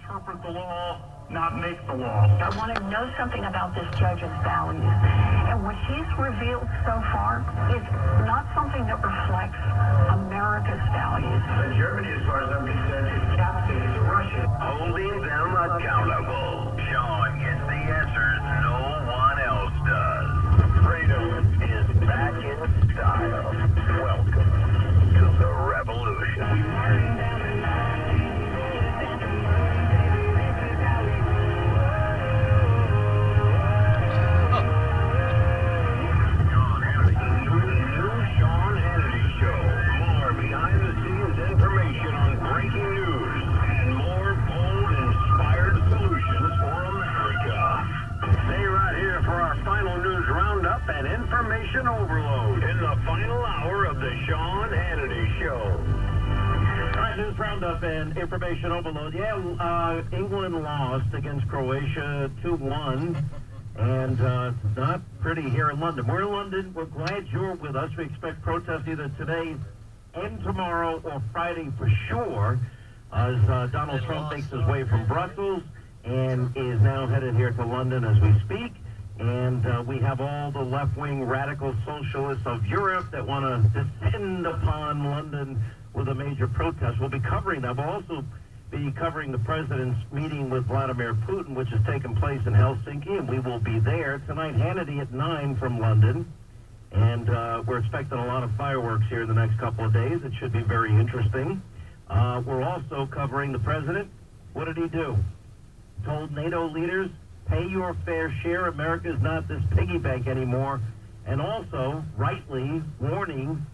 interpret the law, not make the law. I want to know something about this judge's values. And what he's revealed so far is not something that reflects America's values. Germany, as far as I'm concerned, is captive to Russia. Holding them accountable. Sean gets the answers no one else does. Freedom is back in style. Welcome to the revolution. Information on breaking news and more bold, inspired solutions for America. Stay right here for our final news roundup and information overload in the final hour of the Sean Hannity Show. All right, news roundup and information overload. Yeah, England lost against Croatia 2-1. And not pretty here in London. We're in London. We're glad you're with us. We expect protests either today and tomorrow or Friday for sure, as Donald Trump makes his way from Brussels and is now headed here to London as we speak. And we have all the left-wing radical socialists of Europe that want to descend upon London with a major protest. We'll be covering that. We'll also be covering the president's meeting with Vladimir Putin, which has taken place in Helsinki, and we will be there tonight. Hannity at 9 from London. And we're expecting a lot of fireworks here in the next couple of days. It should be very interesting. We're also covering the president. What did he do? Told NATO leaders, pay your fair share. America is not this piggy bank anymore. And also, rightly, warning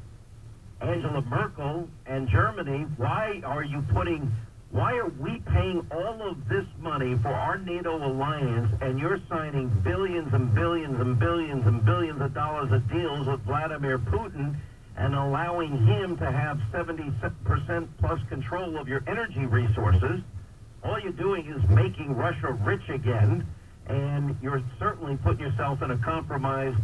Angela Merkel and Germany, why are we paying all of this money for our NATO alliance, and you're signing billions and billions and billions and billions of dollars of deals with Vladimir Putin and allowing him to have 70% plus control of your energy resources? All you're doing is making Russia rich again, and you're certainly putting yourself in a compromised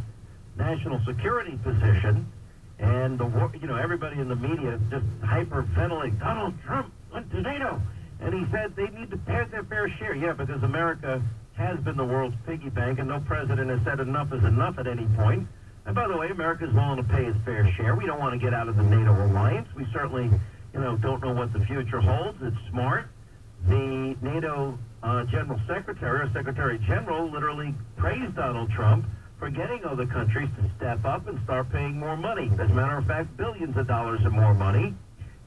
national security position. And everybody in the media just hyperventilating. Donald Trump went to NATO, and he said they need to pay their fair share. Yeah, because America has been the world's piggy bank, and no president has said enough is enough at any point. And by the way, America's willing to pay its fair share. We don't want to get out of the NATO alliance. We certainly, don't know what the future holds. It's smart. The NATO General Secretary, or Secretary General, literally praised Donald Trump for getting other countries to step up and start paying more money. As a matter of fact, billions of dollars and more money.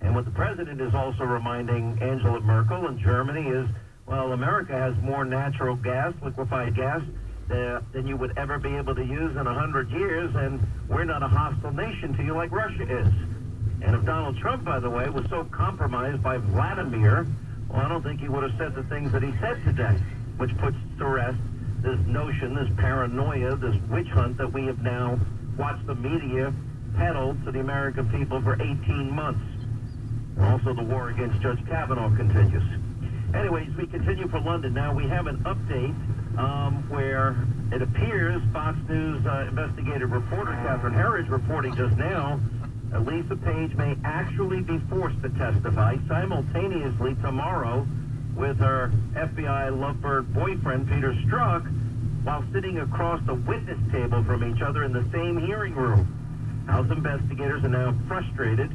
And what the president is also reminding Angela Merkel and Germany is, well, America has more natural gas, liquefied gas, than you would ever be able to use in 100 years, and we're not a hostile nation to you like Russia is. And if Donald Trump, by the way, was so compromised by Vladimir, well, I don't think he would have said the things that he said today, which puts to rest this notion, this paranoia, this witch hunt that we have now watched the media peddle to the American people for 18 months. Also, the war against Judge Kavanaugh continues. Anyways, we continue for London. Now, we have an update where it appears Fox News investigative reporter Catherine Herridge reporting just now that Lisa Page may actually be forced to testify simultaneously tomorrow with her FBI lovebird boyfriend, Peter Strzok, while sitting across the witness table from each other in the same hearing room. House investigators are now frustrated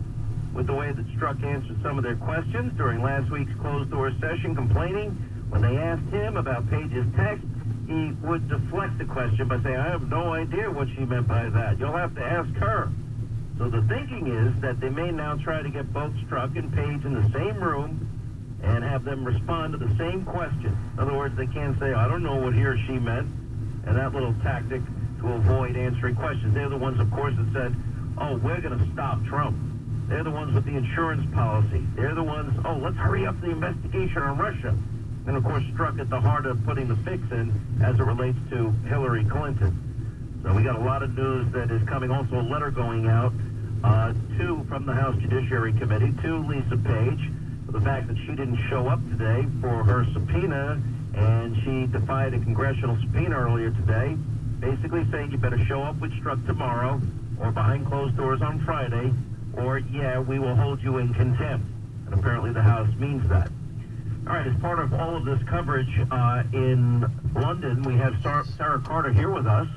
with the way that Strzok answered some of their questions during last week's closed-door session, complaining when they asked him about Page's text, he would deflect the question by saying, I have no idea what she meant by that. You'll have to ask her. So the thinking is that they may now try to get both Strzok and Page in the same room and have them respond to the same question. In other words, they can't say, I don't know what he or she meant, and that little tactic to avoid answering questions. They're the ones, of course, that said, oh, we're going to stop Trump. They're the ones with the insurance policy. They're the ones, oh, let's hurry up the investigation on Russia. And, of course, Strzok at the heart of putting the fix in as it relates to Hillary Clinton. So we got a lot of news that is coming. Also, a letter going out from the House Judiciary Committee to Lisa Page for the fact that she didn't show up today for her subpoena, and she defied a congressional subpoena earlier today, basically saying you better show up with Strzok tomorrow or behind closed doors on Friday, or, yeah, we will hold you in contempt. And apparently the House means that. All right, as part of all of this coverage in London, we have Sarah Carter here with us,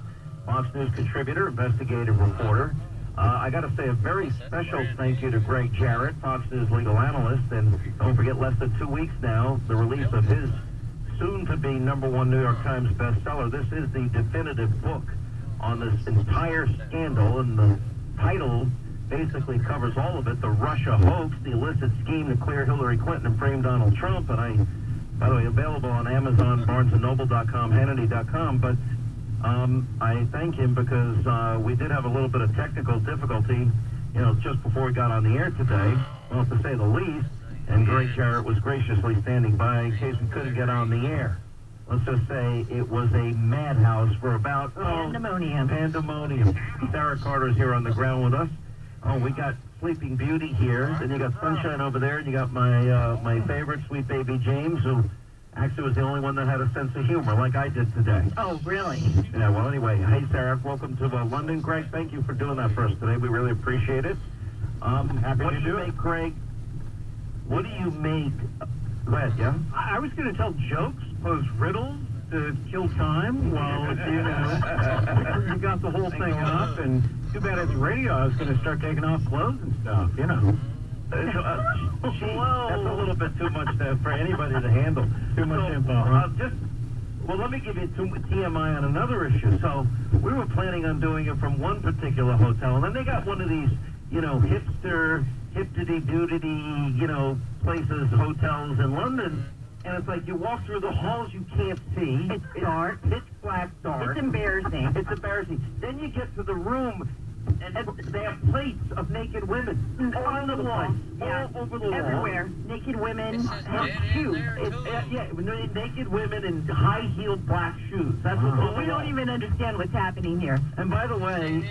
Fox News contributor, investigative reporter. I got to say a very special thank you to Greg Jarrett, Fox News legal analyst, and don't forget, less than 2 weeks now, the release of his soon-to-be #1 New York Times bestseller. This is the definitive book on this entire scandal, and the title basically covers all of it: the Russia hoax, the illicit scheme to clear Hillary Clinton and frame Donald Trump. And by the way, available on Amazon, BarnesandNoble.com, Hannity.com. But I thank him because we did have a little bit of technical difficulty, just before we got on the air today, well, to say the least. And Greg Jarrett was graciously standing by in case we couldn't get on the air. Let's just say it was a madhouse for about pandemonium. Sarah Carter's here on the ground with us. Oh, we got Sleeping Beauty here. Then you got Sunshine over there, and you got my favorite, Sweet Baby James, who actually was the only one that had a sense of humor, like I did today. Oh, really? Yeah. Well, anyway, hey Sarah, welcome to London. Greg, thank you for doing that for us today. We really appreciate it. Happy to do it, Greg? What do you make? Go ahead, yeah? I was going to tell jokes, pose riddles to kill time while, you got the whole thing up, and too bad it's radio. I was going to start taking off clothes and stuff, That's a little bit too much for anybody to handle. Too much info, huh? Well, let me give you TMI on another issue. So we were planning on doing it from one particular hotel, and then they got one of these, hipster, hip-diddy-doo-diddy, places, hotels in London, and it's like you walk through the halls you can't see. It's dark. Pitch black dark. It's embarrassing. It's embarrassing. Then you get to the room, and they have plates of naked women on the wall, Yeah. all over the wall. Everywhere. Naked women have shoes. Naked women in high-heeled black shoes. That's what We don't even understand what's happening here. And by the way,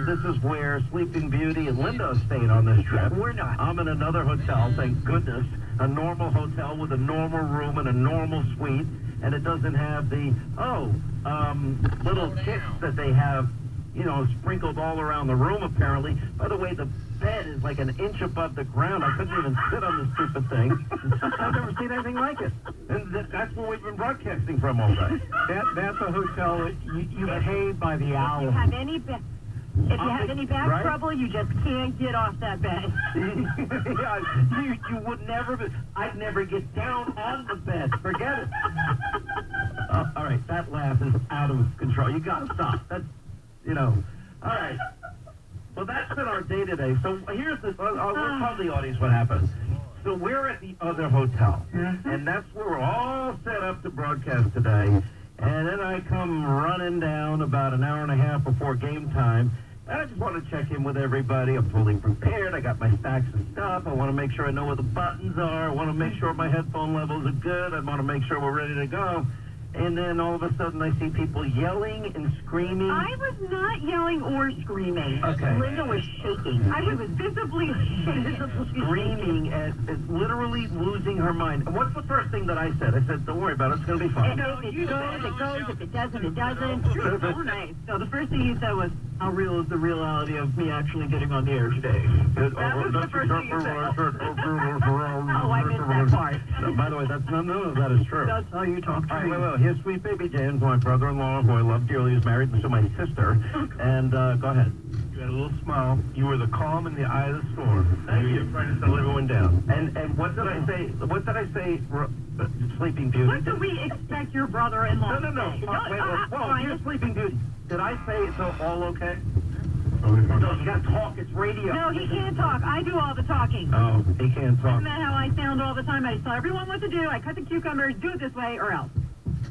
this is where Sleeping Beauty and Linda stayed on this trip. We're not. I'm in another hotel, thank goodness. A normal hotel with a normal room and a normal suite. And it doesn't have the, little kits that they have, sprinkled all around the room, apparently. By the way, the bed is like an inch above the ground. I couldn't even sit on this stupid thing. I've never seen anything like it. And that's where we've been broadcasting from all day. That's a hotel that you pay by the If you hour. have any back Right? trouble, you just can't get off that bed. Yeah, you would never, I'd never get down on the bed. Forget it. All right, that laugh is out of control. You got to stop. That's, all right. Well, that's been our day today. So here's the, I'll tell the audience what happened. So we're at the other hotel, and that's where we're all set up to broadcast today. And then I come running down about an hour and a half before game time. And I just want to check in with everybody. I'm fully prepared. I got my stacks of stuff. I want to make sure I know where the buttons are. I want to make sure my headphone levels are good. I want to make sure we're ready to go. And then all of a sudden I see people yelling and screaming. I was not yelling or screaming. Okay. Linda was shaking. I was visibly Screaming and literally losing her mind. And what's the first thing that I said? I said, don't worry about it. It's going to be fine. If it goes, it goes. If it doesn't, it doesn't. You're so nice. No, the first thing you said was, how real is the reality of me actually getting on the air today? That was the first thing you said. Oh, I missed that part. No, by the way, none of that is true. That's how you talk to All me. right, wait. Here's Sweet Baby James, my brother-in-law, who I love dearly, who's married to my sister. And go ahead. You had a little smile. You were the calm in the eye of the storm. Thank you. Trying to settle everyone down. And what did I say? What did I say? Sleeping Beauty. What do we expect your brother-in-law No. to say? Whoa, you're Sleeping Beauty. Did I say it's all okay? Oh, No, you gotta talk. It's radio. No, he can't talk. I do all the talking. Oh, he can't talk. Isn't that how I sound all the time? I tell everyone what to do. I cut the cucumbers. Do it this way or else.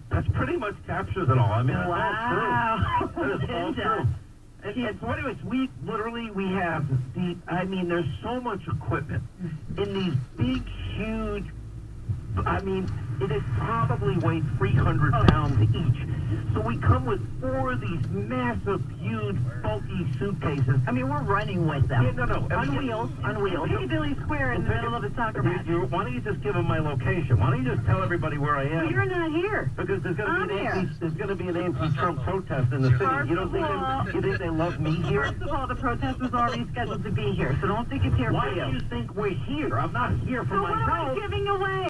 That's pretty much captures it all. I mean, it's Wow. all true. That is all true. And so anyways, we have there's so much equipment in these big, huge, it probably weighs 300 pounds each. So we come with 4 of these massive, huge, bulky suitcases. I mean, we're running with them. Yeah, no. On wheels. Piccadilly Square in the middle of a soccer match. Why don't you just give them my location? Why don't you just tell everybody where I am? Well, you're not here. Because there's I'm going to be an anti-Trump protest in the city. First You don't of all- think they love me here? First of all, the protest was already scheduled to be here, so don't think it's here Why for do you. you think we're here? I'm not here for So what am I myself. giving away?